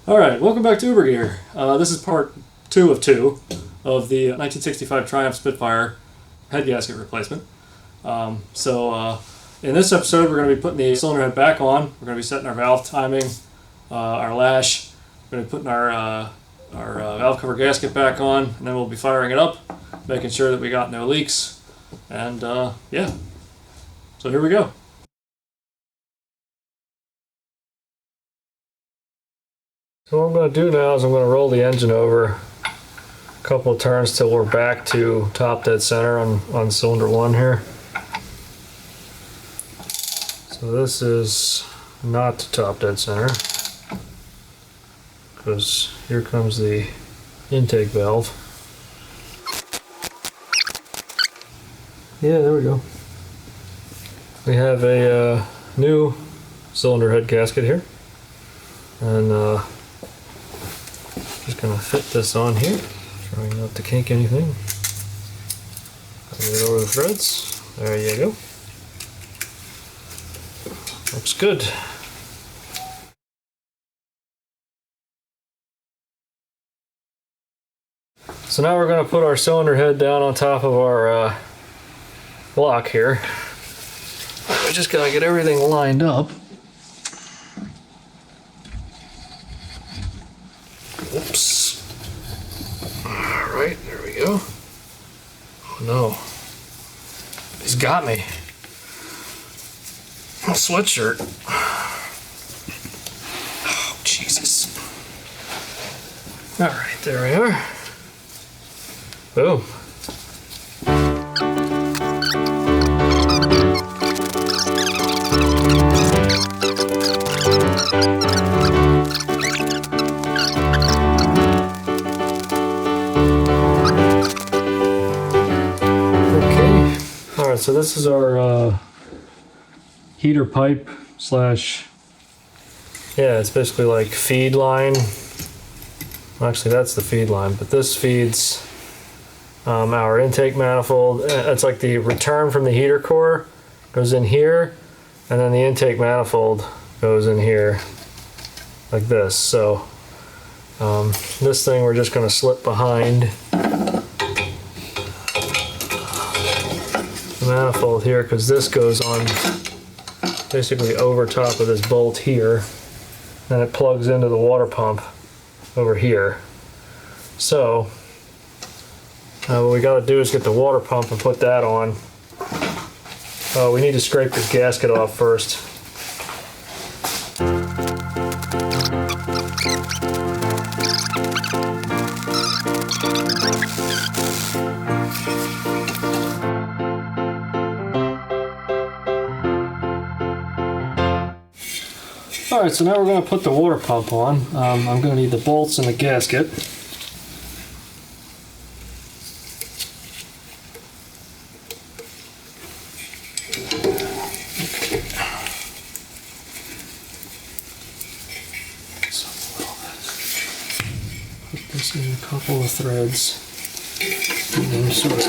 Alright, welcome back to Uber Gear. This is part 2 of 2 of the 1965 Triumph Spitfire head gasket replacement. In this episode we're going to be putting the cylinder head back on. We're going to be setting our valve timing, our lash. We're going to be putting our valve cover gasket back on, and then we'll be firing it up, making sure that we got no leaks. And yeah, so here we go. So what I'm going to do now is I'm going to roll the engine over a couple of turns till we're back to top dead center on cylinder 1 here. So this is not top dead center, because here comes the intake valve. Yeah, there we go. We have a new cylinder head gasket here, and just gonna fit this on here, trying not to kink anything. Get it over the threads. There you go. Looks good. So now we're gonna put our cylinder head down on top of our block here. We just gotta get everything lined up. Oops. Alright, there we go. Oh no. He's got me. A sweatshirt. Oh, Jesus. Alright, there we are. Boom. So this is our heater pipe slash, yeah, it's basically like feed line. Well, actually that's the feed line, but this feeds our intake manifold. It's like the return from the heater core goes in here, and then the intake manifold goes in here like this. So this thing we're just going to slip behind manifold here, because this goes on basically over top of this bolt here, and it plugs into the water pump over here. So what we got to do is get the water pump and put that on. We need to scrape this gasket off first. Alright, so now we're going to put the water pump on. I'm going to need the bolts and the gasket. Put this in a couple of threads, and then sort of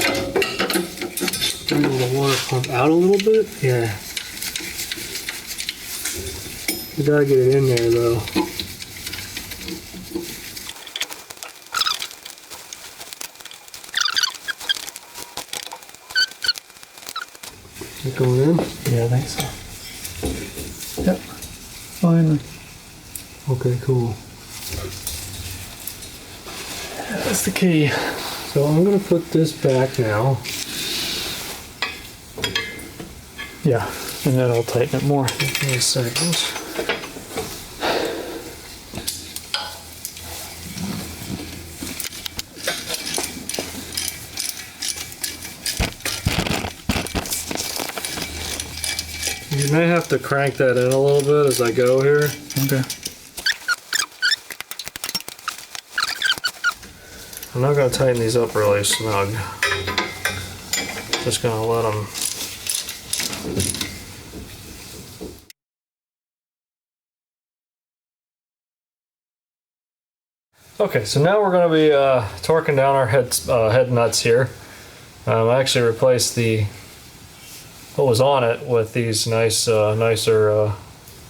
bring the water pump out a little bit. Yeah. You gotta get it in there though. Is it going in? Yeah, I think so. Yep, finally. Okay, cool. That's the key. So I'm gonna put this back now. Yeah, and that'll tighten it more. Give me a second. You may have to crank that in a little bit as I go here. Okay. I'm not going to tighten these up really snug. Just going to let them. Okay, so now we're going to be torquing down our head nuts here. I actually replaced what was on it with these nicer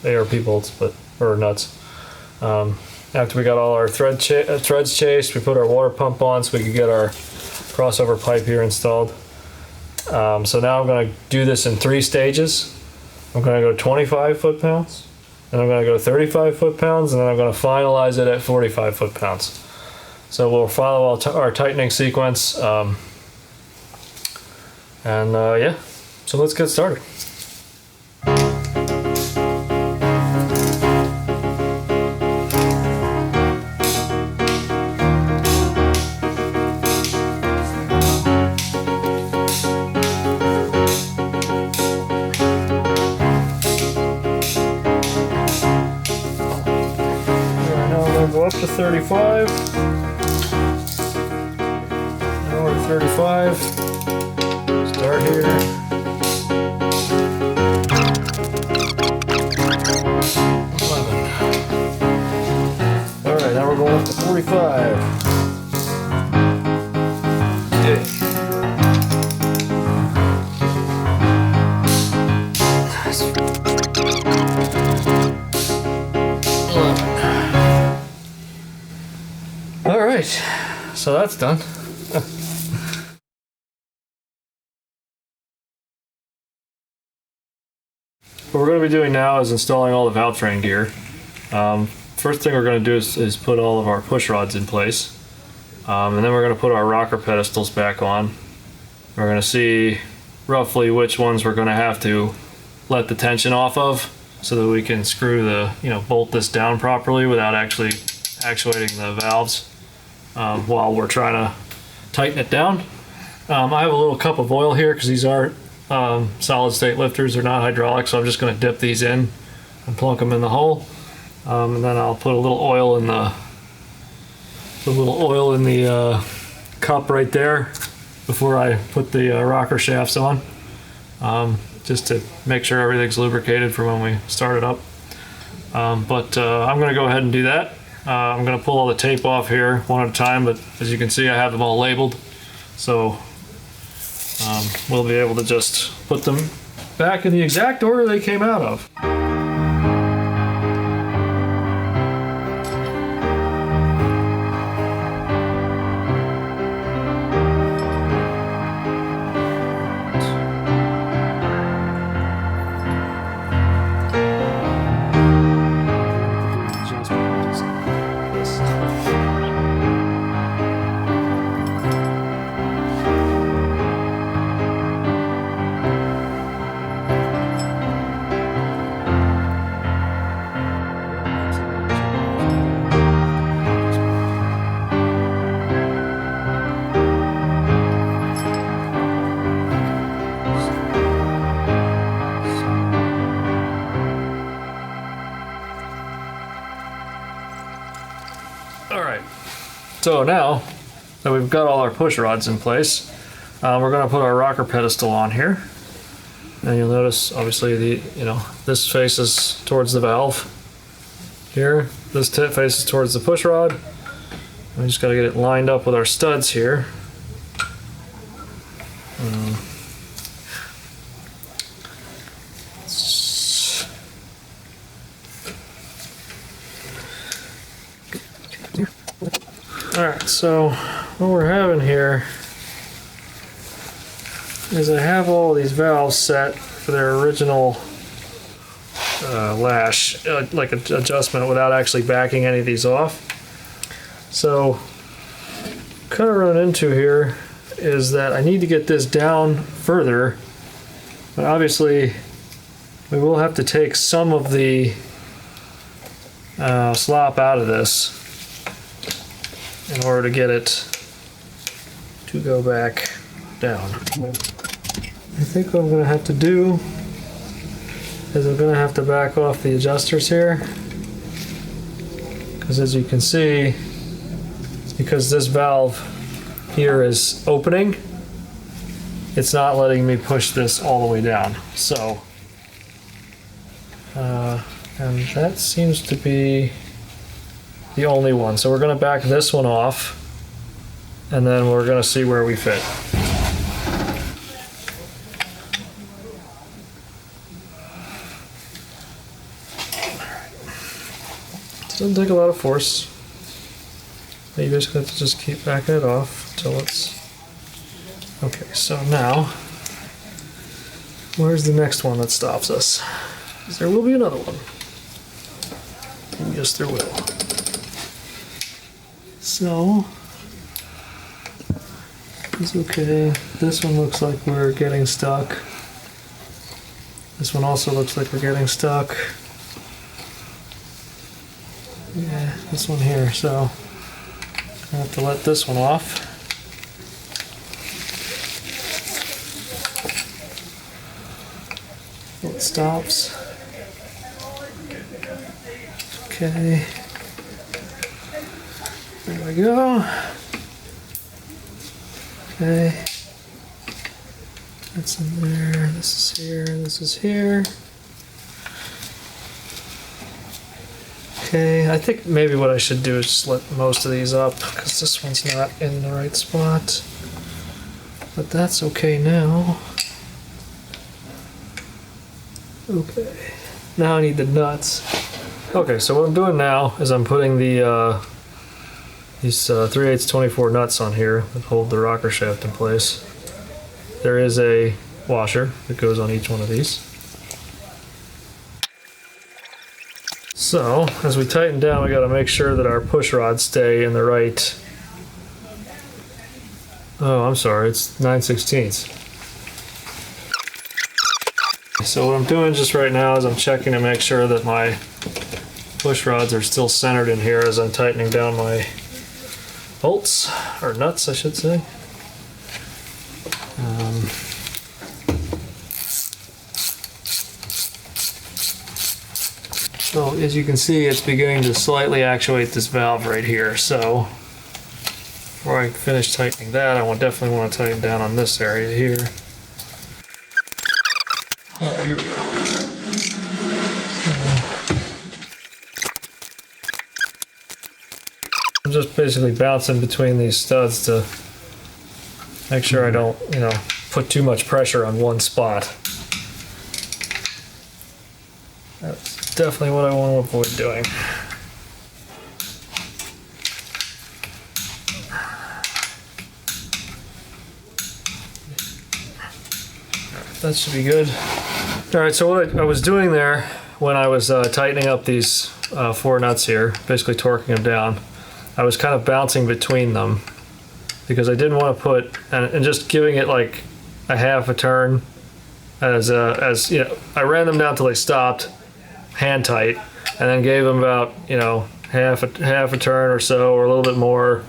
ARP bolts, or nuts. after we got all our threads chased, we put our water pump on so we could get our crossover pipe here installed. So now I'm going to do this in 3 stages. I'm going to go 25 foot-pounds, and I'm going to go 35 foot-pounds, and then I'm going to finalize it at 45 foot-pounds. So we'll follow our tightening sequence, yeah, so let's get started. Go up to 35. Now we're at 35. Start here. 11. All right, now we're going up to 45. Okay. All right, so that's done. What we're going to be doing now is installing all the valve train gear. First thing we're going to do is put all of our push rods in place. And then we're going to put our rocker pedestals back on. We're going to see roughly which ones we're going to have to let the tension off of so that we can screw bolt this down properly without actually actuating the valves while we're trying to tighten it down. I have a little cup of oil here because these aren't solid state lifters, they're not hydraulic, so I'm just going to dip these in and plunk them in the hole, and then I'll put a little oil in the cup right there before I put the rocker shafts on, just to make sure everything's lubricated for when we start it up. But I'm going to go ahead and do that. I'm going to pull all the tape off here one at a time, but as you can see I have them all labeled, so we'll be able to just put them back in the exact order they came out of. Alright, so now that we've got all our push rods in place, we're going to put our rocker pedestal on here. And you'll notice obviously this faces towards the valve here, this tip faces towards the push rod. We just got to get it lined up with our studs here. Alright, so what we're having here is I have all these valves set for their original lash, like adjustment, without actually backing any of these off. So kind of run into here is that I need to get this down further, but obviously we will have to take some of the slop out of this in order to get it to go back down. I think what I'm going to have to do is I'm going to have to back off the adjusters here, because as you can see, because this valve here is opening, it's not letting me push this all the way down. So and that seems to be the only one. So we're going to back this one off, and then we're going to see where we fit. Doesn't take a lot of force. You basically have to just keep backing it off until it's... Okay, so now, where's the next one that stops us? 'Cause there will be another one. And yes, there will. So, it's okay. This one looks like we're getting stuck. This one also looks like we're getting stuck. Yeah, this one here, so I have to let this one off. It stops. Okay. There we go. Okay. That's in there. This is here. This is here. Okay, I think maybe what I should do is just let most of these up because this one's not in the right spot. But that's okay now. Okay, now I need the nuts. Okay, so what I'm doing now is I'm putting the these 3/8 24 nuts on here that hold the rocker shaft in place. There is a washer that goes on each one of these. So, as we tighten down, we got to make sure that our push rods stay in the right... Oh, I'm sorry, it's 9/16. So what I'm doing just right now is I'm checking to make sure that my push rods are still centered in here as I'm tightening down my bolts, or nuts, I should say. So as you can see, it's beginning to slightly actuate this valve right here. So before I finish tightening that, I will definitely want to tighten down on this area here. All right, here we go. I'm just basically bouncing between these studs to make sure I don't, put too much pressure on one spot. That's definitely what I want to avoid doing. That should be good. All right, so what I was doing there when I was tightening up these 4 nuts here, basically torquing them down, I was kind of bouncing between them because I didn't want to put, and just giving it like a half a turn as I ran them down till they stopped, hand tight, and then gave them about, half a turn or so, or a little bit more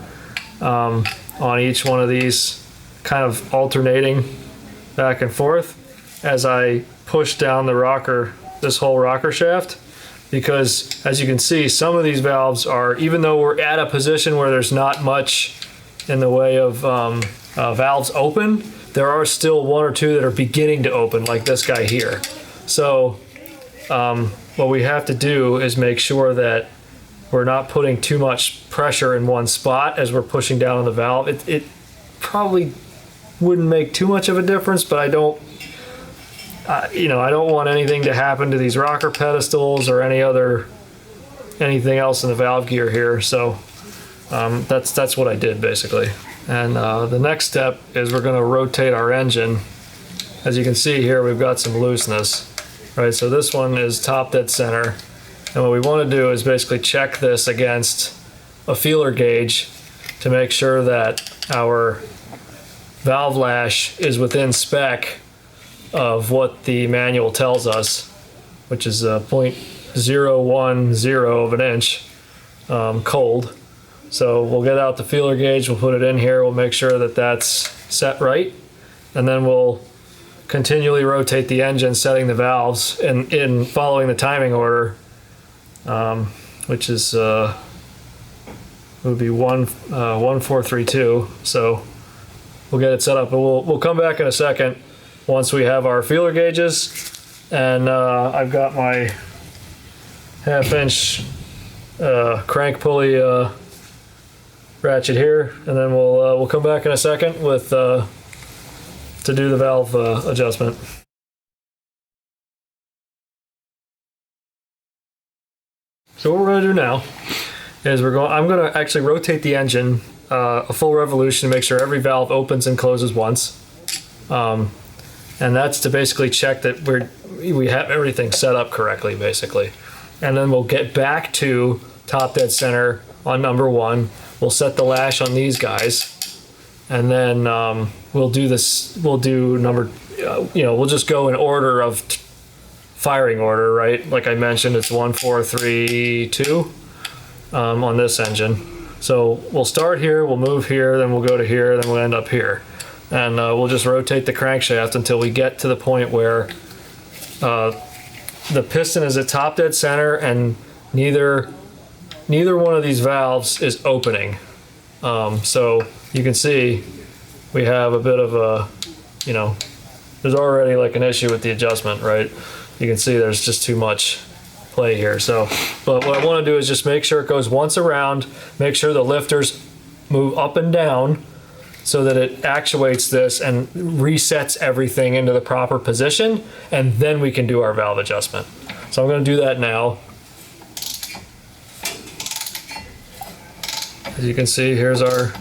on each one of these, kind of alternating back and forth as I push down the rocker, this whole rocker shaft, because as you can see, some of these valves are, even though we're at a position where there's not much in the way of valves open, there are still 1 or 2 that are beginning to open, like this guy here. So what we have to do is make sure that we're not putting too much pressure in one spot as we're pushing down on the valve. It probably wouldn't make too much of a difference, but I don't want anything to happen to these rocker pedestals or anything else in the valve gear here. So that's what I did basically. And the next step is we're going to rotate our engine. As you can see here, we've got some looseness. Right, so this one is top dead center. And what we want to do is basically check this against a feeler gauge to make sure that our valve lash is within spec of what the manual tells us, which is 0.010 of an inch cold. So we'll get out the feeler gauge, we'll put it in here, we'll make sure that that's set right, and then we'll continually rotate the engine, setting the valves in following the timing order, which is would be 1432. So we'll get it set up, but we'll come back in a second once we have our feeler gauges, and I've got my 1/2 inch crank pulley ratchet here, and then we'll come back in a second with to do the valve So what we're going to do now is I'm going to actually rotate the engine a full revolution to make sure every valve opens and closes once. And that's to basically check that we have everything set up correctly, basically. And then we'll get back to top dead center on number 1. We'll set the lash on these guys, and then we'll do this. We'll do number, we'll just go in order of firing order, right? Like I mentioned, it's 1, 4, 3, 2 on this engine. So we'll start here, we'll move here, then we'll go to here, then we'll end up here. And we'll just rotate the crankshaft until we get to the point where the piston is at top dead center and neither one of these valves is opening. So you can see we have a bit of a, there's already like an issue with the adjustment, right? You can see there's just too much play here. So, but what I want to do is just make sure it goes once around, make sure the lifters move up and down so that it actuates this and resets everything into the proper position, and then we can do our valve adjustment. So I'm going to do that now. As you can see, here's our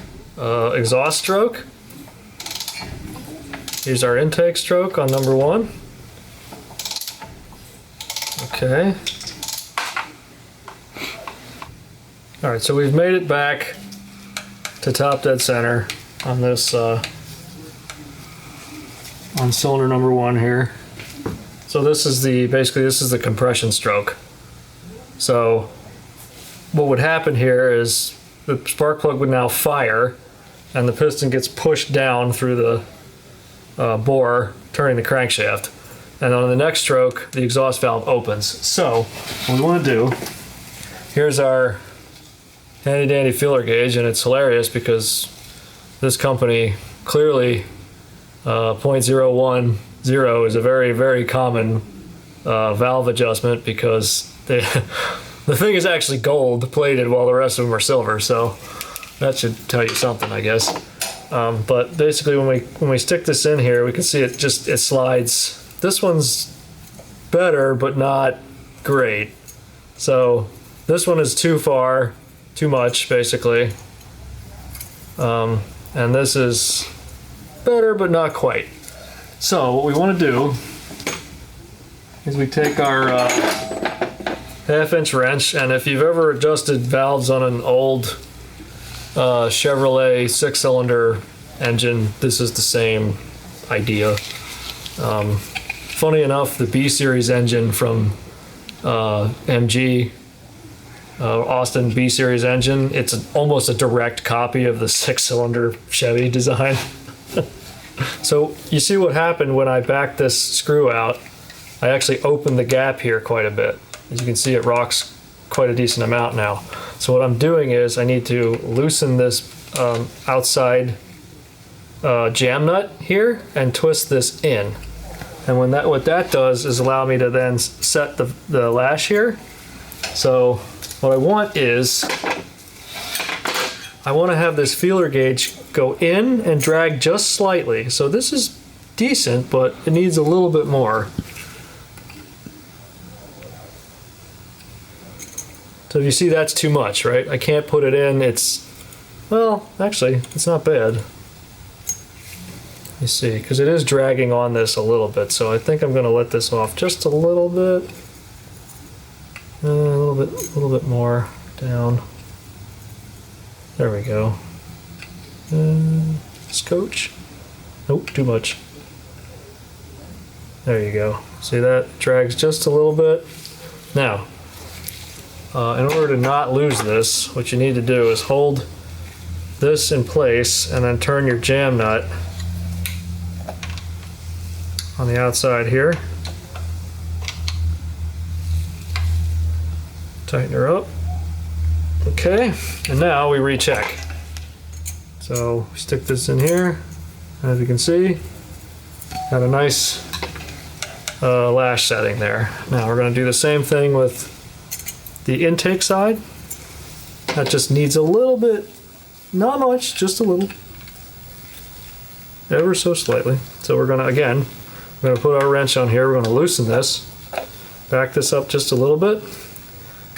exhaust stroke. Here's our intake stroke on number 1. Okay. All right, so we've made it back to top dead center on this, on cylinder number 1 here. So this is basically this is the compression stroke. So what would happen here is the spark plug would now fire and the piston gets pushed down through the bore, turning the crankshaft. And on the next stroke, the exhaust valve opens. So what we want to do, here's our handy dandy feeler gauge, and it's hilarious because this company clearly 0.010 is a very, very common valve adjustment because the thing is actually gold plated while the rest of them are silver. So that should tell you something, I guess. But basically when we stick this in here, we can see it slides. This one's better, but not great. So this one is too far, too much, basically. And this is better, but not quite. So what we want to do is we take our 1/2-inch wrench, and if you've ever adjusted valves on an old Chevrolet 6-cylinder engine, this is the same idea. Funny enough, the B series engine from MG, Austin B series engine, it's almost a direct copy of the 6-cylinder Chevy design. So you see what happened when I backed this screw out. I actually opened the gap here quite a bit. As you can see, it rocks quite a decent amount now. So what I'm doing is I need to loosen this outside jam nut here and twist this in. And what that does is allow me to then set the lash here. So what I want is I want to have this feeler gauge go in and drag just slightly. So this is decent, but it needs a little bit more. So if you see, that's too much, right? I can't put it in. Well, actually, it's not bad. You see, because it is dragging on this a little bit, so I think I'm going to let this off just a little bit. A little bit more down. There we go. Scotch. Nope, too much. There you go. See, that drags just a little bit. Now, in order to not lose this, what you need to do is hold this in place and then turn your jam nut on the outside here. Tighten her up. Okay, and now we recheck. So we stick this in here, and as you can see, got a nice lash setting there. Now we're going to do the same thing with the intake side. That just needs a little bit, not much, just a little, ever so slightly. So we're going to, again, we're going to put our wrench on here. We're going to loosen this, back this up just a little bit.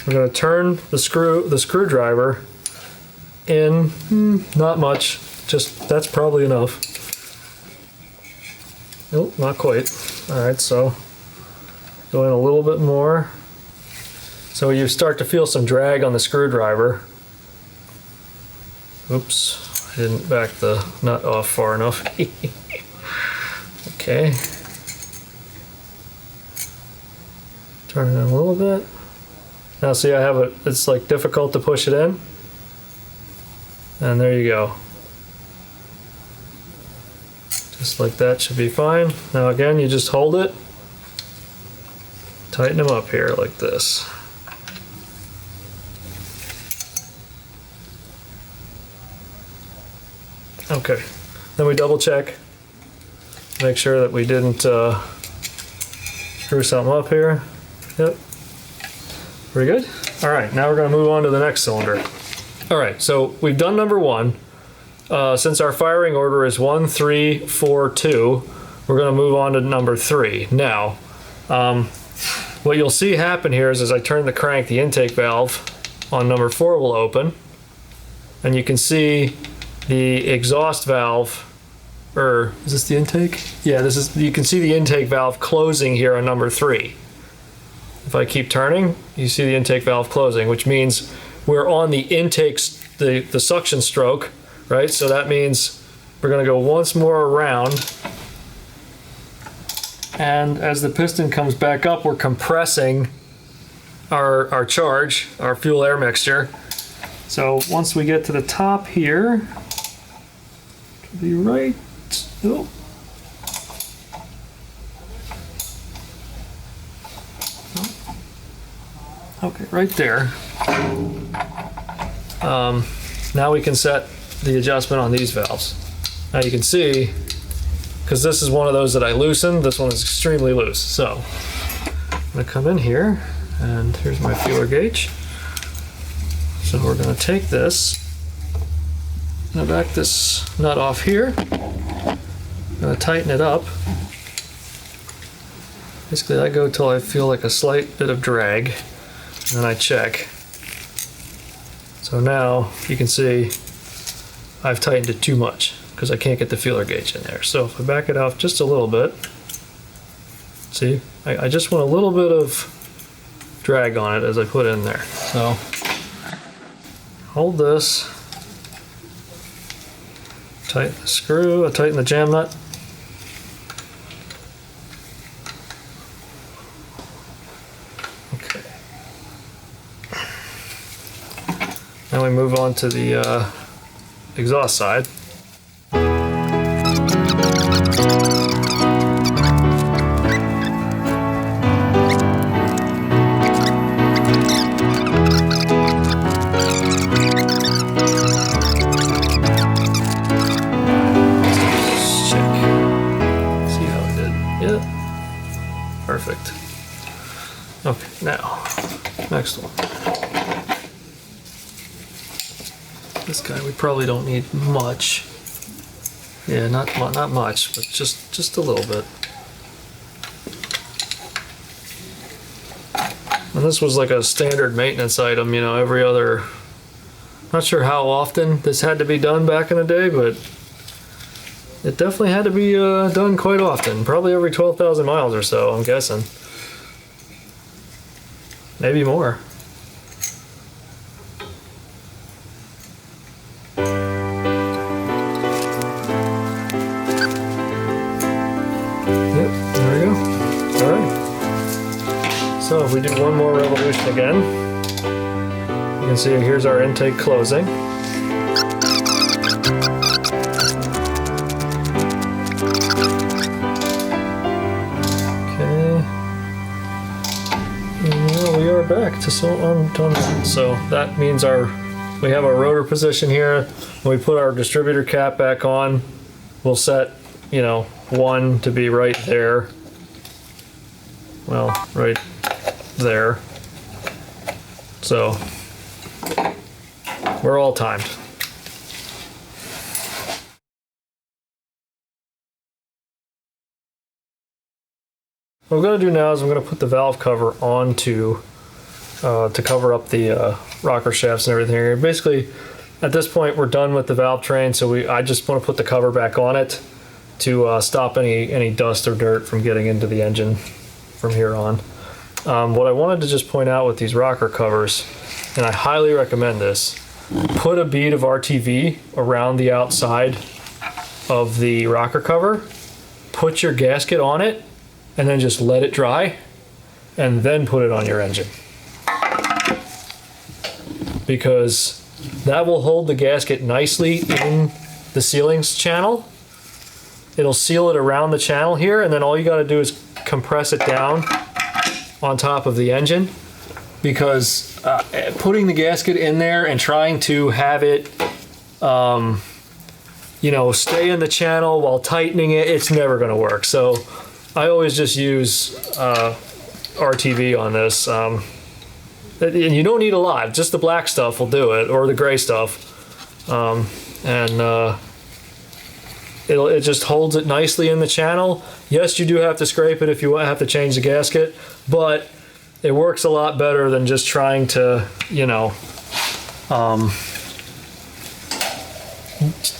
we're going to turn the screwdriver in, not much, just that's probably enough. Nope, not quite. All right, so go in a little bit more. So you start to feel some drag on the screwdriver. Oops, I didn't back the nut off far enough. Okay. Turn it in a little bit. Now see, I have it, it's like difficult to push it in. And there you go. Just like that should be fine. Now again, you just hold it. Tighten them up here like this. Okay, then we double check. Make sure that we didn't screw something up here. Yep. Pretty good. All right, now we're gonna move on to the next cylinder. All right, so we've done number one. Since our firing order is 1, 3, 4, 2, we're gonna move on to number 3. Now, what you'll see happen here is as I turn the crank, the intake valve on number 4 will open, and you can see the exhaust valve, or is this the intake? Yeah, this is, you can see the intake valve closing here on number 3. If I keep turning, you see the intake valve closing, which means we're on the intake, the suction stroke, right? So that means we're gonna go once more around, and as the piston comes back up, we're compressing our charge, our fuel air mixture. So once we get to the top here, to the right, oh. Okay, right there. Now we can set the adjustment on these valves. Now you can see, because this is one of those that I loosened, this one is extremely loose. So I'm gonna come in here, and here's my feeler gauge. So we're gonna take this, I'm gonna back this nut off here, I'm gonna tighten it up. Basically I go till I feel like a slight bit of drag, and then I check. So now you can see I've tightened it too much because I can't get the feeler gauge in there. So if I back it off just a little bit, see, I just want a little bit of drag on it as I put in there. So hold this, tighten the screw, I tighten the jam nut. Okay. Now we move on to the exhaust side. Perfect. Okay, now, next one. This guy we probably don't need much. Yeah, not much, but just a little bit. And this was like a standard maintenance item, you know, every other, not sure how often this had to be done back in the day, but it definitely had to be done quite often, probably every 12,000 miles or so, I'm guessing. Maybe more. Yep, there we go. All right. So if we do one more revolution again, you can see here's our intake closing. Back to so that means we have our rotor position here. When we put our distributor cap back on, we'll set, you know, 1 to be right there. Well, right there. So we're all timed. What I'm going to do now is I'm going to put the valve cover onto to cover up the rocker shafts and everything here. Basically, at this point, we're done with the valve train, so I just want to put the cover back on it to stop any dust or dirt from getting into the engine from here on. What I wanted to just point out with these rocker covers, and I highly recommend this, put a bead of RTV around the outside of the rocker cover, put your gasket on it, and then just let it dry, and then put it on your engine. Because that will hold the gasket nicely in the sealings channel. It'll seal it around the channel here, and then all you got to do is compress it down on top of the engine. Because putting the gasket in there and trying to have it, you know, stay in the channel while tightening it, it's never going to work. So I always just use RTV on this. And you don't need a lot, just the black stuff will do it, or the gray stuff. It just holds it nicely in the channel. Yes, you do have to scrape it if you have to change the gasket, but it works a lot better than just trying to, you know,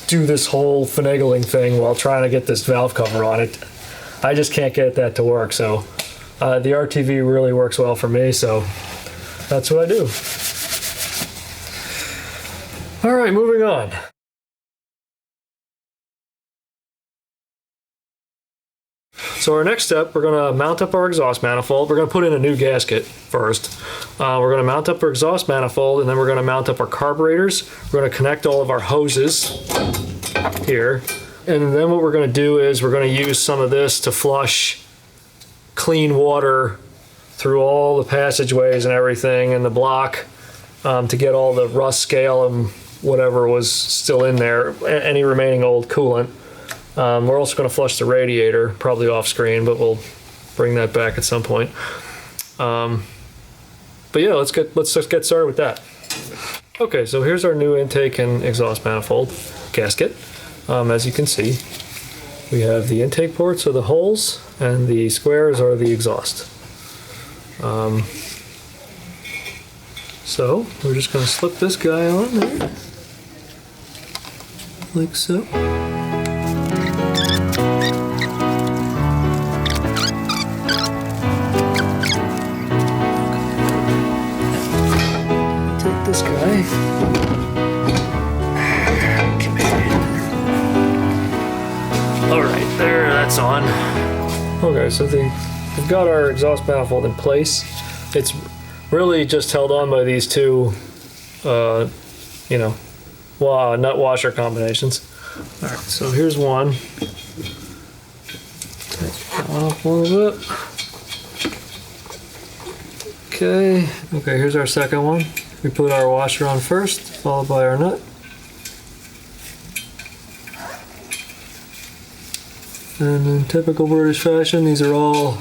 do this whole finagling thing while trying to get this valve cover on it. I just can't get that to work, so the RTV really works well for me, so that's what I do. All right, moving on. So our next step, we're gonna mount up our exhaust manifold. We're gonna put in a new gasket first. We're gonna mount up our exhaust manifold, and then we're gonna mount up our carburetors. We're gonna connect all of our hoses here. And then what we're gonna do is we're gonna use some of this to flush clean water through all the passageways and everything in the block to get all the rust, scale, and whatever was still in there, any remaining old coolant. We're also going to flush the radiator, probably off screen, but we'll bring that back at some point. But yeah, let's just get started with that. Okay, so here's our new intake and exhaust manifold gasket. As you can see, we have the intake ports are the holes, and the squares are the exhaust. So we're just going to slip this guy on there, like so. Take this guy. All right, there, that's on. Okay, so we've got our exhaust manifold in place. It's really just held on by these two, you know, nut washer combinations. All right, so here's one. Take that one off a little bit. Okay, here's our second one. We put our washer on first, followed by our nut. And in typical British fashion, these are all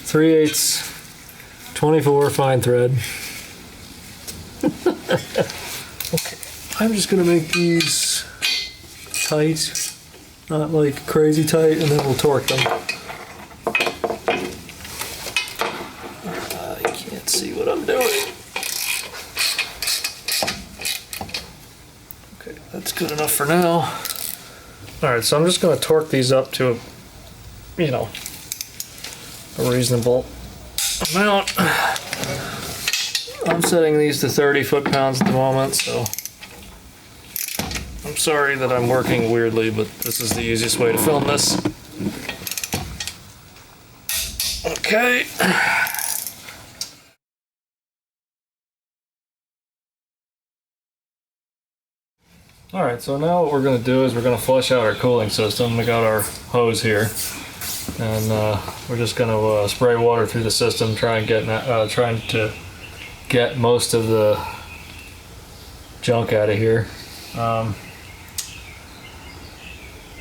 3/8 24 fine thread. Okay, I'm just gonna make these tight, not like crazy tight, and then we'll torque them. You can't see what I'm doing. Okay, that's good enough for now. All right, so I'm just gonna torque these up to, you know, a reasonable amount. I'm setting these to 30 foot-pounds at the moment, so I'm sorry that I'm working weirdly, but this is the easiest way to film this. Okay. All right, so now what we're gonna do is we're gonna flush out our cooling system. We got our hose here. And we're just going to spray water through the system, trying to get most of the junk out of here.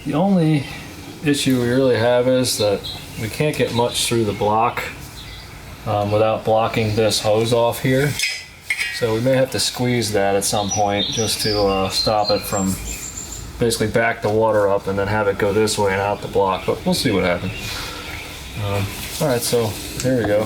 The only issue we really have is that we can't get much through the block without blocking this hose off here. So we may have to squeeze that at some point just to stop it from basically back the water up and then have it go this way and out the block, but we'll see what happens. All right, so there we go.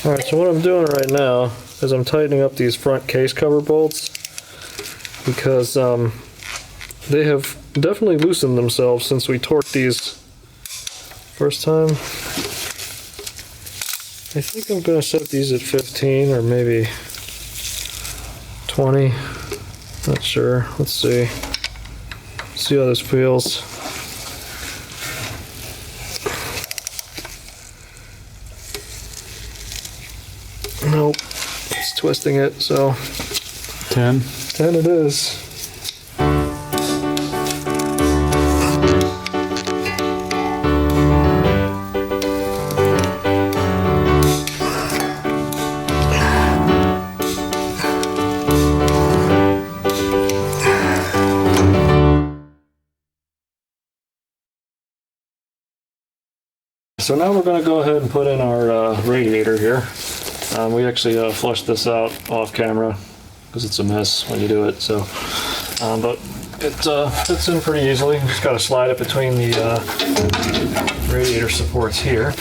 Alright, so what I'm doing right now is I'm tightening up these front case cover bolts because they have definitely loosened themselves since we torqued these first time. I think I'm going to set these at 15 or maybe 20. Not sure. Let's see. See how this feels. Nope, it's twisting it, so 10. 10 it is. So now we're going to go ahead and put in our radiator here. We actually flushed this out off camera because it's a mess when you do it. So, but it fits in pretty easily. Just got to slide it between the radiator supports here.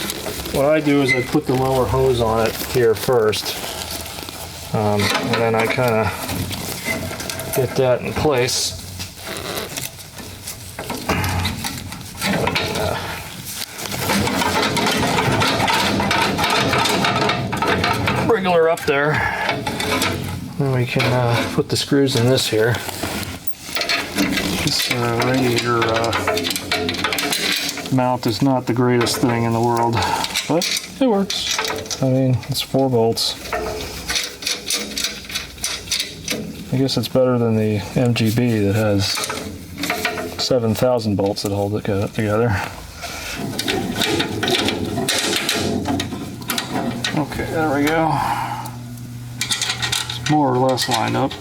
What I do is I put the lower hose on it here first, and then I kind of get that in place. Wriggler up there, then we can put the screws in this here. This radiator mount is not the greatest thing in the world, but it works. I mean, it's 4 bolts. I guess it's better than the MGB that has 7,000 bolts that hold it together. Okay, there we go. It's more or less lined up.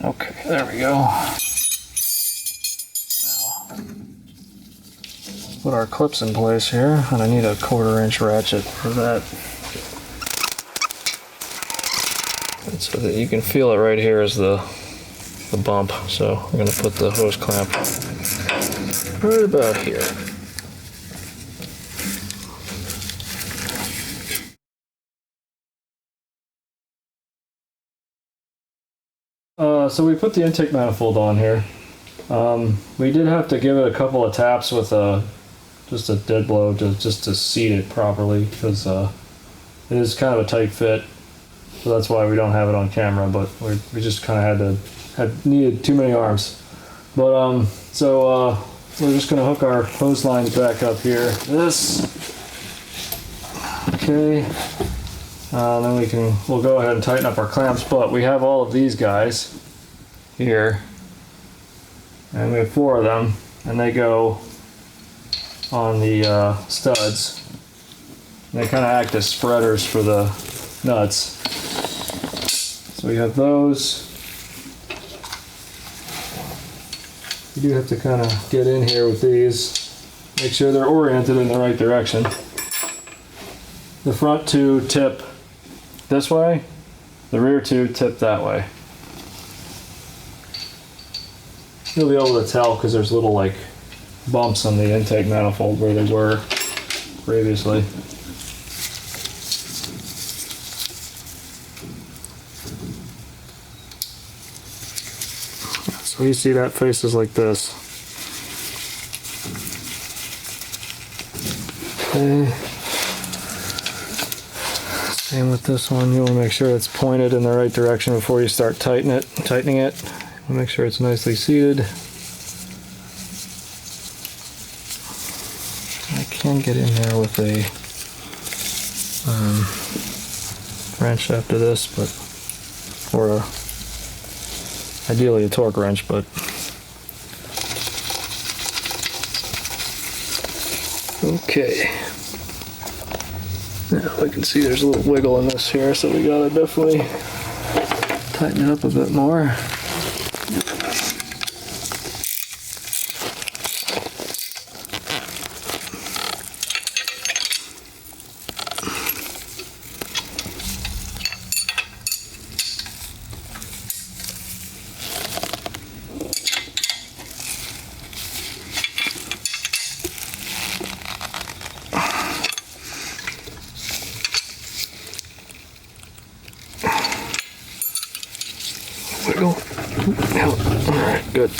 Okay, there we go. Put our clips in place here, and I need a 1/4-inch ratchet for that. And so that you can feel it right here is the bump. So I'm going to put the hose clamp right about here. So we put the intake manifold on here. We did have to give it a couple of taps with just a dead blow just to seat it properly, because it is kind of a tight fit. So that's why we don't have it on camera, but we just kind of needed too many arms. But so we're just going to hook our hose lines back up here. This, okay. Then we'll go ahead and tighten up our clamps, but we have all of these guys here, and we have 4 of them, and they go on the studs. And they kind of act as spreaders for the nuts. So we have those. You do have to kind of get in here with these, make sure they're oriented in the right direction. The front 2 tip this way, the rear 2 tip that way. You'll be able to tell because there's little like bumps on the intake manifold where they were previously. So you see that faces like this. Okay. Same with this one. You want to make sure it's pointed in the right direction before you start tightening it. Make sure it's nicely seated. I can get in there with a wrench after this, but ideally a torque wrench, but Okay. Now we can see there's a little wiggle in this here, so we gotta definitely tighten it up a bit more. Wiggle. Alright, good.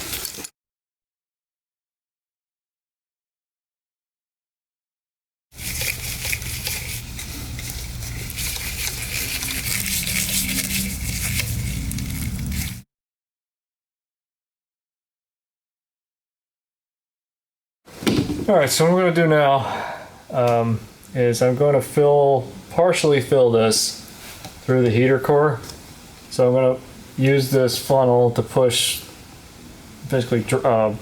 Alright, so what I'm going to do now is I'm going to partially fill this through the heater core. So I'm going to use this funnel to push, basically dump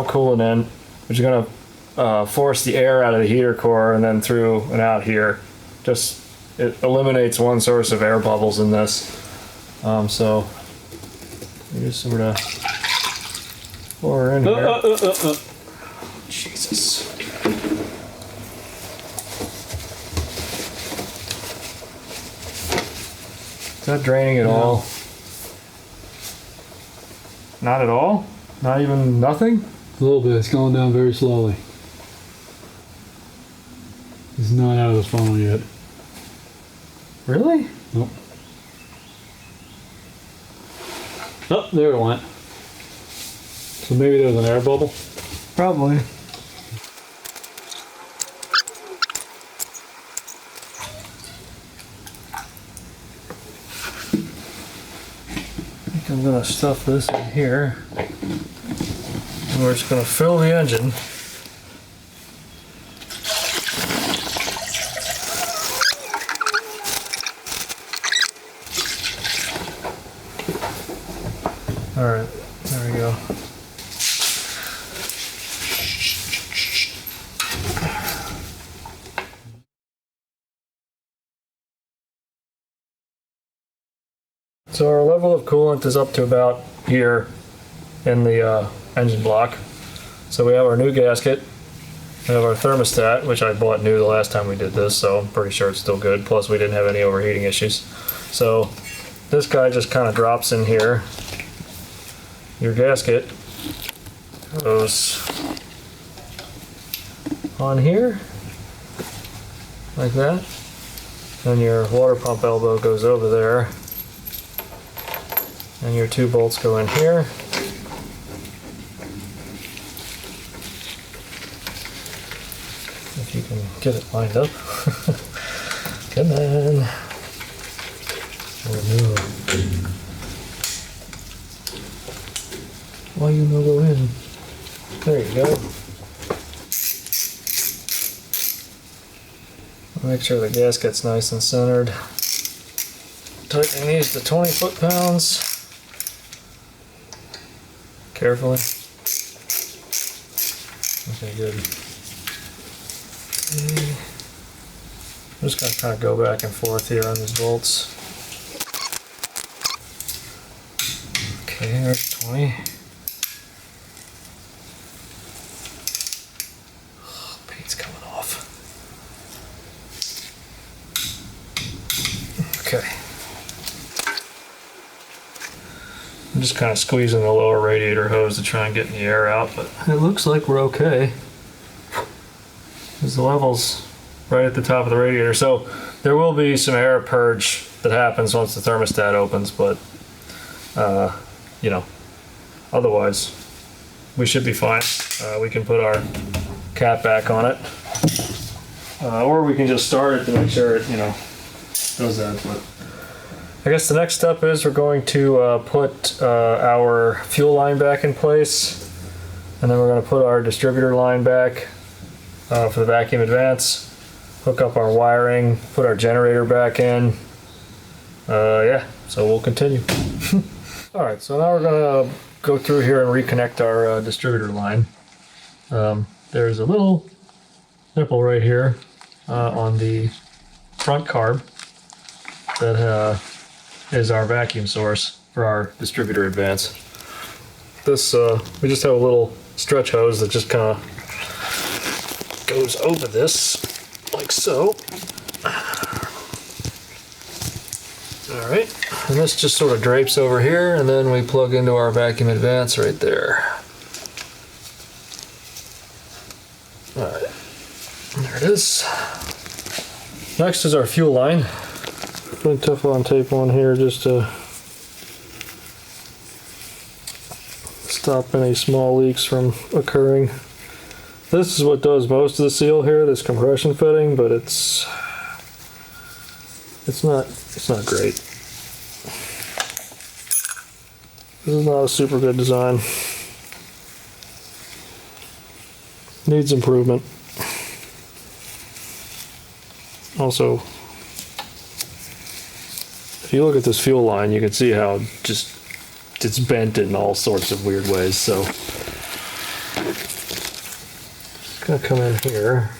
coolant in, which is going to force the air out of the heater core and then through and out here. Just, it eliminates one source of air bubbles in this. So you just sort of pour in here. Jesus. Is that draining at all? Not at all? Not even nothing? A little bit. It's going down very slowly. It's not out of the funnel yet. Really? Nope. Oh, there it went. So maybe there's an air bubble? Probably. I think I'm gonna stuff this in here. And we're just gonna fill the engine. Alright, there we go. So our level of coolant is up to about here in the engine block. So we have our new gasket, we have our thermostat, which I bought new the last time we did this, so I'm pretty sure it's still good. Plus we didn't have any overheating issues. So this guy just kind of drops in here. Your gasket goes on here, like that. And your water pump elbow goes over there. And your two bolts go in here. If you can get it lined up. Come on. Oh no. Why you no go in? There you go. Make sure the gasket's nice and centered. Tightening these to 20 foot-pounds. Carefully. Okay, good. Okay. I'm just going to kind of go back and forth here on these bolts. Okay, there's 20. Oh, paint's coming off. Okay. I'm just kind of squeezing the lower radiator hose to try and get the air out, but it looks like we're okay. Because the level's right at the top of the radiator. So there will be some air purge that happens once the thermostat opens, but you know, otherwise we should be fine. We can put our cap back on it. Or we can just start it to make sure it, you know, does that. But I guess the next step is we're going to put our fuel line back in place, and then we're going to put our distributor line back for the vacuum advance, hook up our wiring, put our generator back in. Yeah, so we'll continue. Alright, so now we're going to go through here and reconnect our distributor line. There's a little nipple right here on the front carb that is our vacuum source for our distributor advance. This, we just have a little stretch hose that just kind of goes over this, like so. All right, and this just sort of drapes over here, and then we plug into our vacuum advance right there. All right, there it is. Next is our fuel line. Putting Teflon tape on here just to stop any small leaks from occurring. This is what does most of the seal here, this compression fitting, but it's not great. This is not a super good design. Needs improvement. Also, if you look at this fuel line, you can see how just it's bent in all sorts of weird ways. So it's gonna come in here.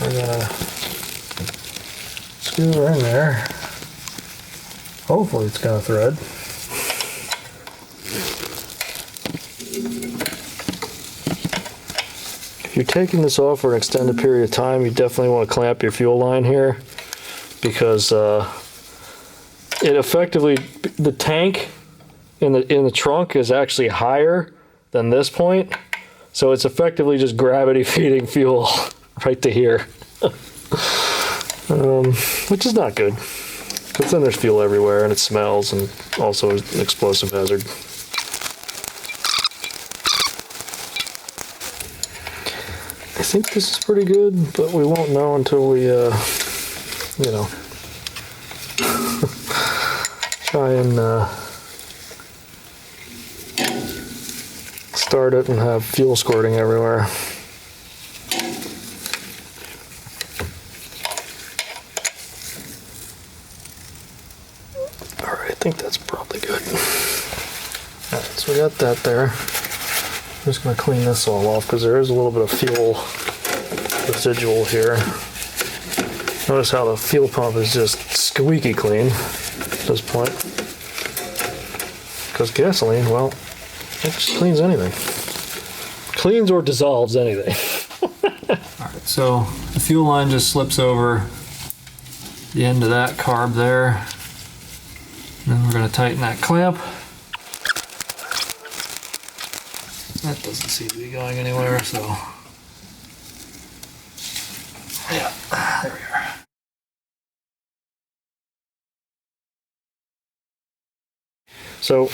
We're gonna screw her in there. Hopefully it's gonna thread. If you're taking this off for an extended period of time, you definitely want to clamp your fuel line here, because it effectively, the tank in the trunk is actually higher than this point, so it's effectively just gravity feeding fuel right to here, which is not good, because then there's fuel everywhere and it smells, and also is an explosive hazard. I think this is pretty good, but we won't know until we, you know, try and start it and have fuel squirting everywhere. All right, I think that's probably good. All right, so we got that there. I'm just going to clean this all off because there is a little bit of fuel residual here. Notice how the fuel pump is just squeaky clean at this point. Because gasoline, well, it just cleans anything. Cleans or dissolves anything. Alright, so the fuel line just slips over the end of that carb there. And then we're going to tighten that clamp. That doesn't seem to be going anywhere, so yeah, there we are. So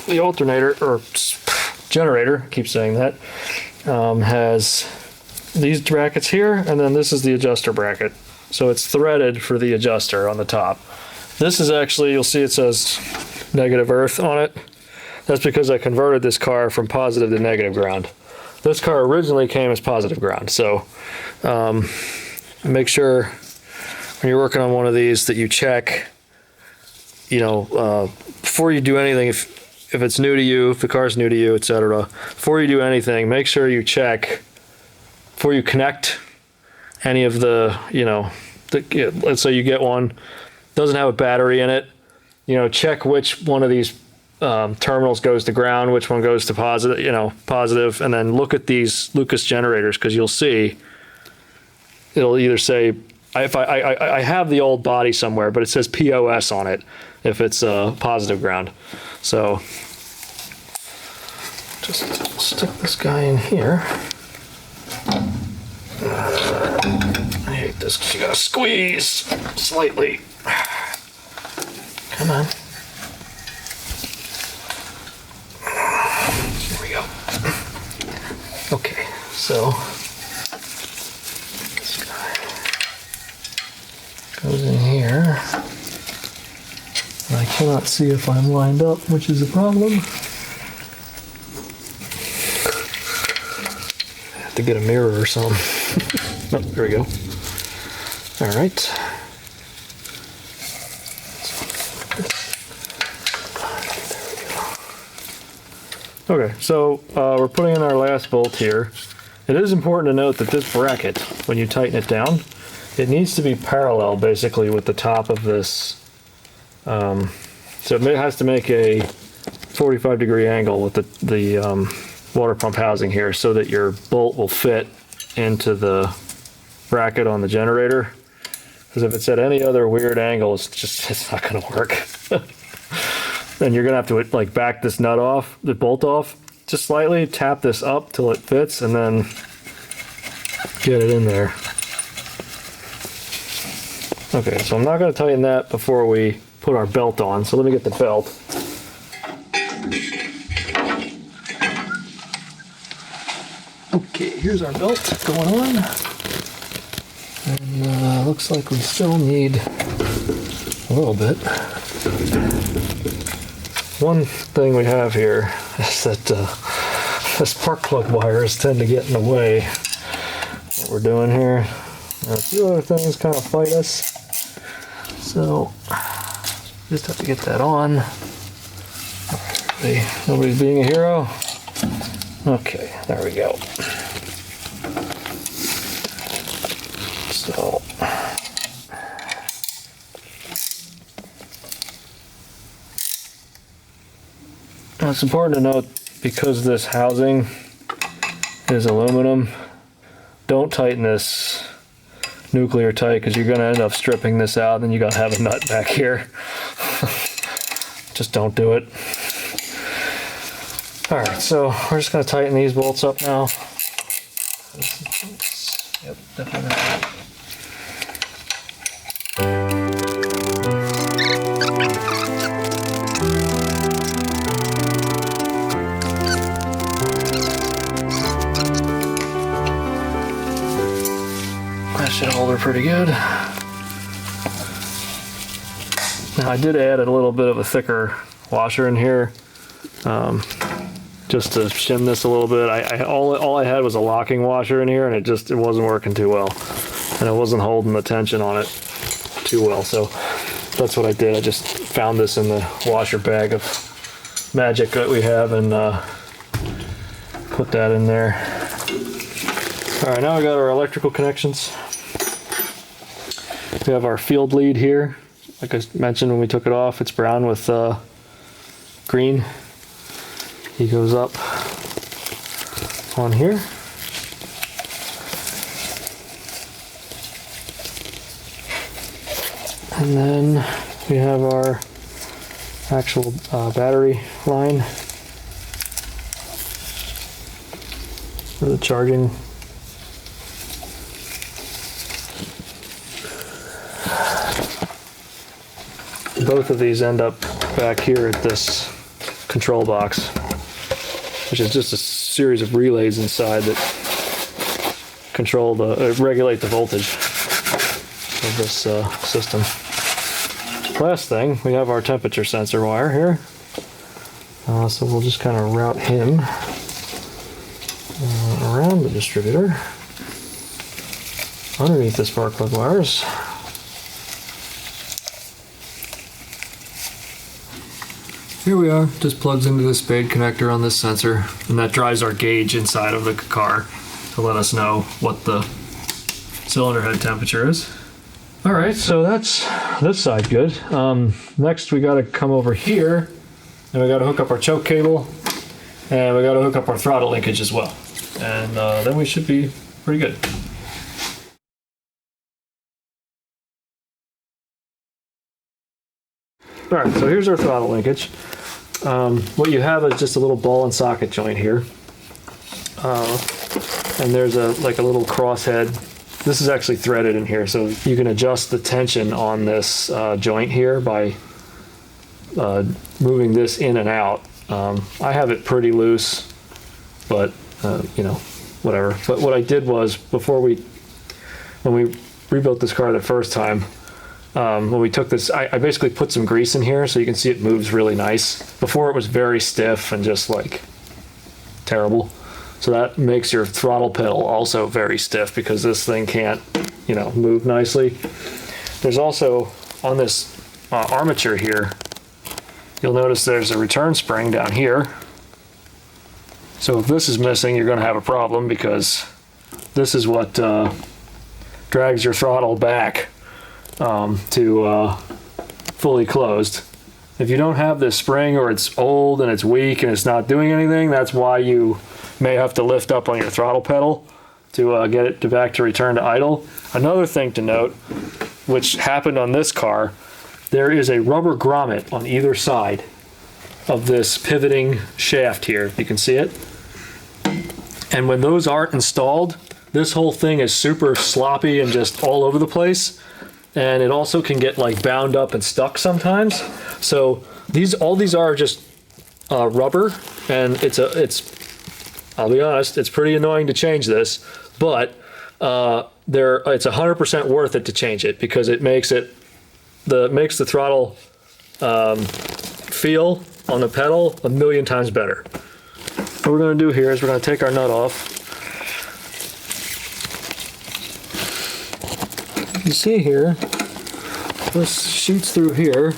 the alternator, or generator, I keep saying that, has these brackets here, and then this is the adjuster bracket. So it's threaded for the adjuster on the top. This is actually, you'll see it says negative earth on it. That's because I converted this car from positive to negative ground. This car originally came as positive ground, so make sure when you're working on one of these that you check, you know, before you do anything, if it's new to you, if the car's new to you, etc. Before you do anything, make sure you check, before you connect any of the, you know, let's say you get one, doesn't have a battery in it, you know, check which one of these terminals goes to ground, which one goes to positive, you know, positive, and then look at these Lucas generators, because you'll see it'll either say, I have the old body somewhere, but it says POS on it if it's positive ground. So just stick this guy in here. I hate this because you gotta squeeze slightly. Come on. Here we go. Okay, so this guy goes in here. And I cannot see if I'm lined up, which is a problem. I have to get a mirror or something. Oh, there we go. All right. Okay, so we're putting in our last bolt here. It is important to note that this bracket, when you tighten it down, it needs to be parallel basically with the top of this. So it has to make a 45-degree angle with the water pump housing here so that your bolt will fit into the bracket on the generator. Because if it's at any other weird angle, it's not going to work. Then you're going to have to like back this nut off, the bolt off, just slightly, tap this up till it fits, and then get it in there. Okay, so I'm not going to tighten that before we put our belt on, so let me get the belt. Okay, here's our belt going on. And looks like we still need a little bit. One thing we have here is that the spark plug wires tend to get in the way of what we're doing here. And a few other things kind of fight us. So, just have to get that on. Nobody's being a hero. Okay, there we go. So, now it's important to note, because this housing is aluminum, don't tighten this nuclear tight, because you're going to end up stripping this out and then you got to have a nut back here. Just don't do it. Alright, so we're just going to tighten these bolts up now. Yep, definitely. That should hold her pretty good. Now I did add a little bit of a thicker washer in here, just to shim this a little bit. All I had was a locking washer in here, and it wasn't working too well, and it wasn't holding the tension on it too well. So that's what I did. I just found this in the washer bag of magic that we have, and put that in there. All right, now we got our electrical connections. We have our field lead here. Like I mentioned when we took it off, it's brown with green. He goes up on here. And then we have our actual battery line for the charging. Both of these end up back here at this control box, which is just a series of relays inside that control regulate the voltage of this system. Last thing, we have our temperature sensor wire here. So we'll just kind of route him around the distributor underneath the spark plug wires. Here we are, just plugs into the spade connector on this sensor, and that drives our gauge inside of the car to let us know what the cylinder head temperature is. All right, so that's this side good. Next we gotta come over here, and we gotta hook up our choke cable, and we gotta hook up our throttle linkage as well. And then we should be pretty good. All right, so here's our throttle linkage. What you have is just a little ball and socket joint here. And there's a little cross head. This is actually threaded in here, so you can adjust the tension on this joint here by moving this in and out. I have it pretty loose, but you know, whatever. But what I did was, when we rebuilt this car the first time, when we took this, I basically put some grease in here so you can see it moves really nice. Before it was very stiff and just like terrible. So that makes your throttle pedal also very stiff because this thing can't, you know, move nicely. There's also, on this armature here, you'll notice there's a return spring down here. So if this is missing, you're going to have a problem because this is what drags your throttle back to fully closed. If you don't have this spring, or it's old and it's weak and it's not doing anything, that's why you may have to lift up on your throttle pedal to get it back to return to idle. Another thing to note, which happened on this car, there is a rubber grommet on either side of this pivoting shaft here. You can see it. And when those aren't installed, this whole thing is super sloppy and just all over the place. And it also can get like bound up and stuck sometimes. So all these are just rubber, and I'll be honest, it's pretty annoying to change this, but it's 100% worth it to change it, because it makes the throttle feel on the pedal a million times better. What we're going to do here is we're going to take our nut off. You see here, this shoots through here.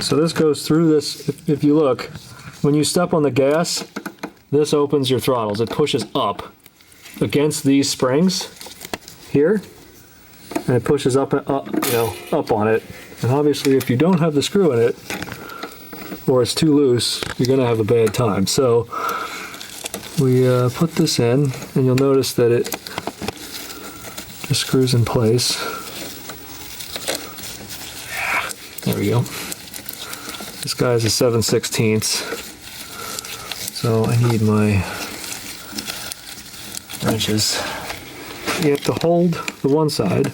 So this goes through this. If you look, when you step on the gas, this opens your throttles. It pushes up against these springs here, and it pushes up, up on it. And obviously, if you don't have the screw in it, or it's too loose, you're going to have a bad time. So we put this in, and you'll notice that it just screws in place. There we go. This guy is a 7/16, so I need my wrenches. You have to hold the one side,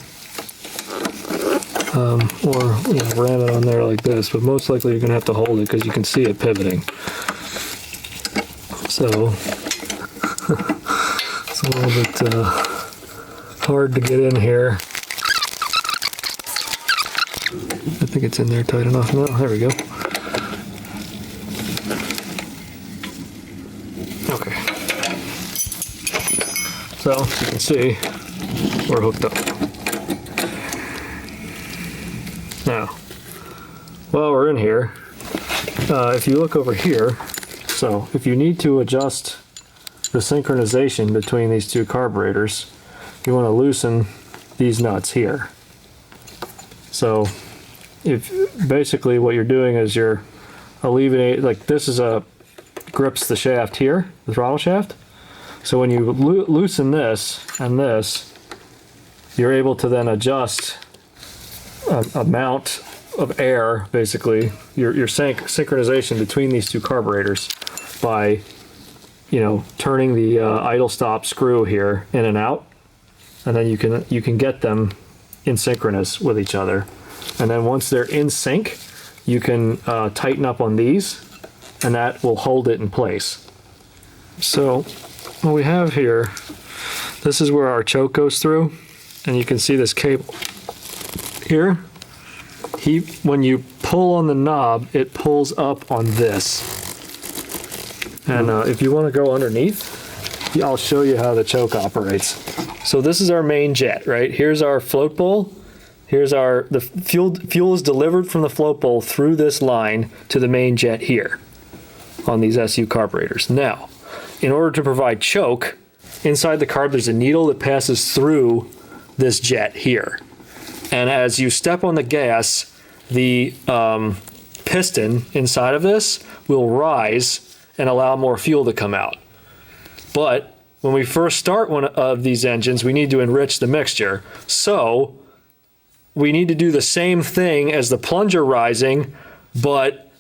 or ram it on there like this, but most likely you're going to have to hold it because you can see it pivoting. So it's a little bit hard to get in here. I think it's in there tight enough now. There we go. Okay. So, as you can see, we're hooked up. Now, while we're in here, if you look over here, so if you need to adjust the synchronization between these two carburetors, you want to loosen these nuts here. So, basically what you're doing is you're alleviating, like this grips the shaft here, the throttle shaft. So when you loosen this and this, you're able to then adjust amount of air, basically your synchronization between these two carburetors by turning the idle stop screw here in and out, and then you can get them in synchronous with each other. And then once they're in sync, you can tighten up on these, and that will hold it in place. So what we have here, this is where our choke goes through, and you can see this cable here. When you pull on the knob, it pulls up on this. And if you want to go underneath, I'll show you how the choke operates. So this is our main jet, right? Here's our float bowl. Here's the fuel is delivered from the float bowl through this line to the main jet here on these SU carburetors. Now, in order to provide choke, inside the carb there's a needle that passes through this jet here. And as you step on the gas, the piston inside of this will rise and allow more fuel to come out. But when we first start one of these engines, we need to enrich the mixture. So we need to do the same thing as the plunger rising, but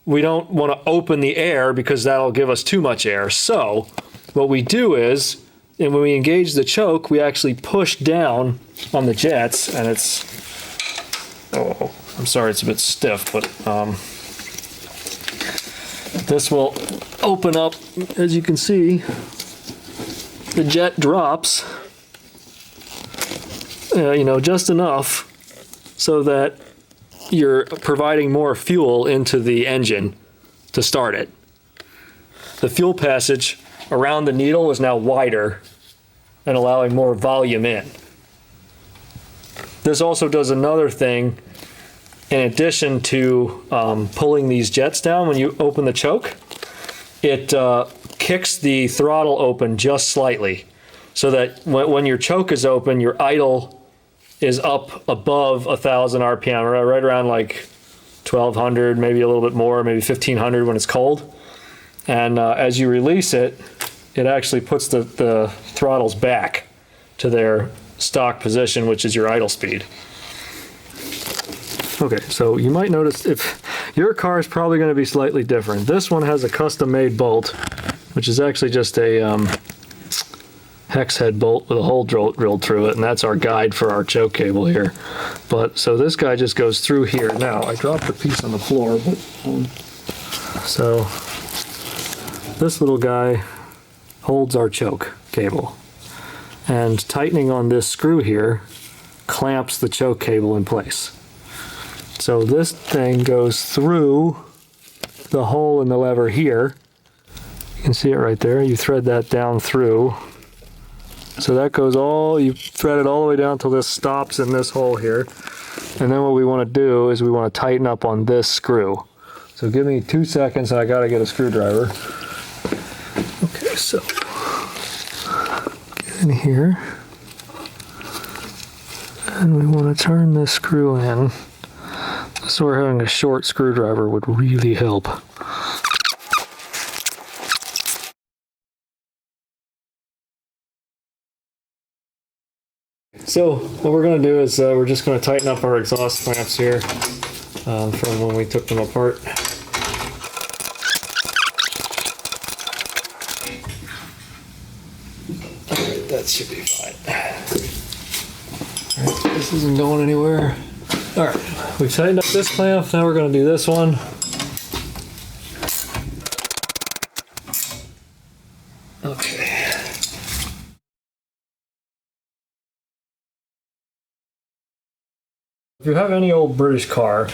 we don't want to open the air because that'll give us too much air. So what we do is, and when we engage the choke, we actually push down on the jets, and I'm sorry, it's a bit stiff, but this will open up. As you can see, the jet drops, just enough so that you're providing more fuel into the engine to start it. The fuel passage around the needle is now wider and allowing more volume in. This also does another thing. In addition to pulling these jets down when you open the choke, it kicks the throttle open just slightly. so that when your choke is open, your idle is up above 1,000 RPM, right around like 1,200, maybe a little bit more, maybe 1,500 when it's cold. And as you release it, it actually puts the throttles back to their stock position, which is your idle speed. Okay, so you might notice if your car is probably going to be slightly different. This one has a custom-made bolt, which is actually just a hex head bolt with a hole drilled through it, and that's our guide for our choke cable here. But so this guy just goes through here. Now I dropped a piece on the floor, but so this little guy holds our choke cable, and tightening on this screw here clamps the choke cable in place. So this thing goes through the hole in the lever here. You can see it right there. You thread that down through. So that goes you thread it all the way down till this stops in this hole here. And then what we want to do is we want to tighten up on this screw. So give me 2 seconds and I got to get a screwdriver. Okay, so get in here. And we want to turn this screw in. So we're having a short screwdriver would really help. So what we're going to do is we're just going to tighten up our exhaust clamps here from when we took them apart. Alright, that should be fine. Alright, this isn't going anywhere. Alright, we've tightened up this clamp, now we're going to do this one. Okay. If you have any old British car,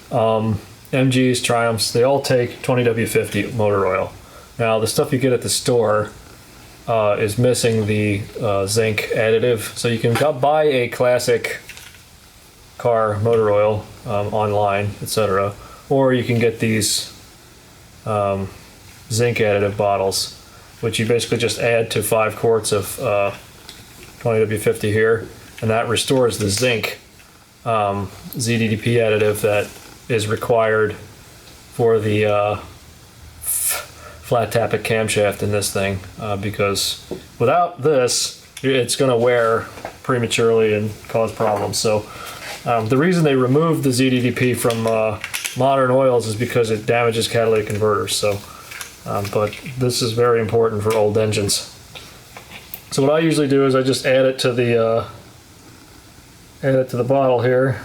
MGs, Triumphs, they all take 20W50 motor oil. Now the stuff you get at the store is missing the zinc additive, so you can buy a classic car motor oil online, etc., or you can get these zinc additive bottles, which you basically just add to 5 quarts of 20W50 here, and that restores the zinc ZDDP additive that is required for the flat tappet camshaft in this thing, because without this it's going to wear prematurely and cause problems. So the reason they removed the ZDDP from modern oils is because it damages catalytic converters. So but this is very important for old engines. So what I usually do is I just add it to the bottle here.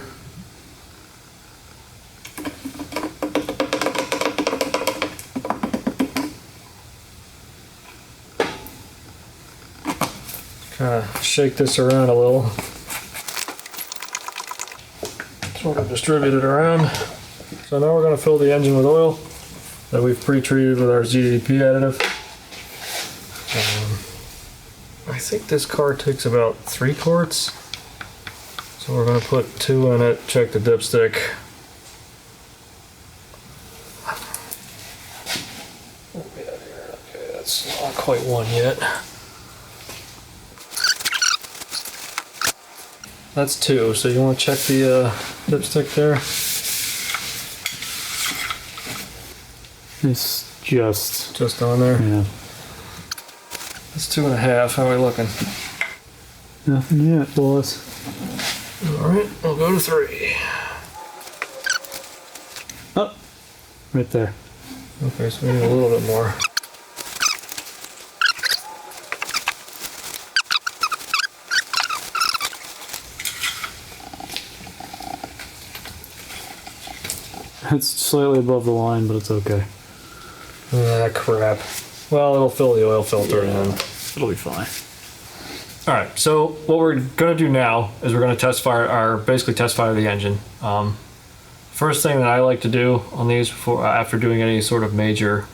Kind of shake this around a little. Sort of distribute it around. So now we're going to fill the engine with oil that we've pre-treated with our ZDP additive. I think this car takes about 3 quarts. So we're going to put 2 in it, check the dipstick. Okay, that's not quite 1 yet. That's 2, so you want to check the dipstick there? It's just on there? Yeah. That's 2.5. How are we looking? Nothing yet, boys. Alright, we'll go to 3. Oh, right there. Okay, so we need a little bit more. It's slightly above the line, but it's okay. Ah, crap. Well, it'll fill the oil filter and It'll be fine. Alright, so what we're going to do now is we're going to basically test fire the engine. First thing that I like to do on these after doing any sort of major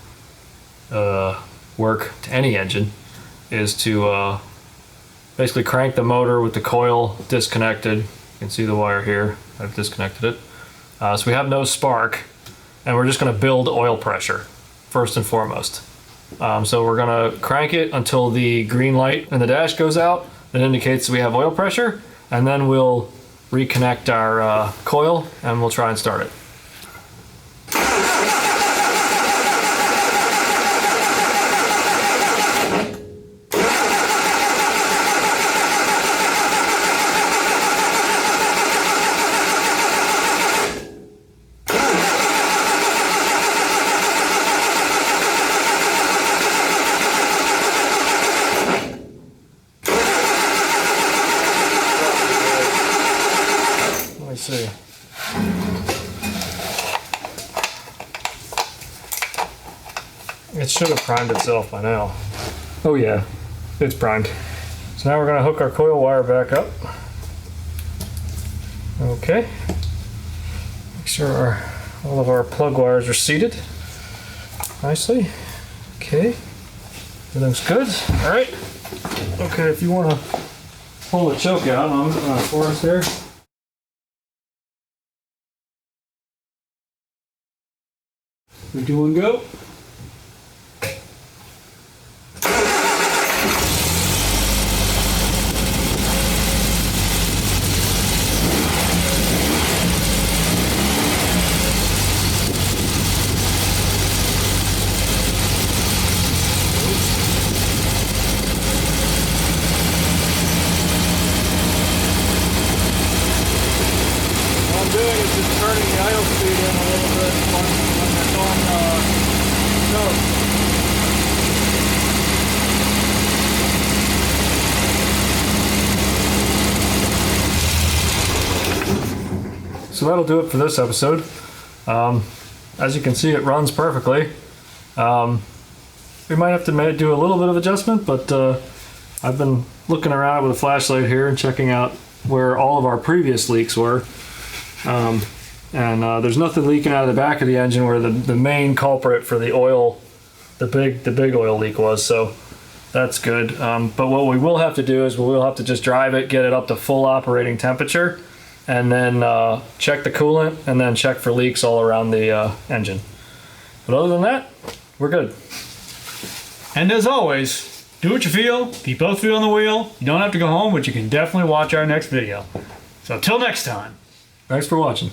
work to any engine is to basically crank the motor with the coil disconnected. You can see the wire here. I've disconnected it. So we have no spark, and we're just going to build oil pressure first and foremost. So we're gonna crank it until the green light in the dash goes out. That indicates we have oil pressure, and then we'll reconnect our coil and we'll try and start it. Let me see. It should have primed itself by now. Oh yeah, it's primed. So now we're going to hook our coil wire back up. Okay. Make sure all of our plug wires are seated nicely. Okay. Everything's good. All right. Okay, if you want to pull the choke out for us there. 3, 2, 1, go. All I'm doing is just turning the idle speed in a little bit when it's on choke. So that'll do it for this episode. As you can see, it runs perfectly. We might have to do a little bit of adjustment, but I've been looking around with a flashlight here and checking out where all of our previous leaks were. There's nothing leaking out of the back of the engine where the main culprit for the oil, the big oil leak was, so that's good. But what we will have to do is we'll have to just drive it, get it up to full operating temperature, and then check the coolant, and then check for leaks all around the engine. But other than that, we're good. And as always, do what you feel, keep both feet on the wheel. You don't have to go home, but you can definitely watch our next video. So till next time. Thanks for watching.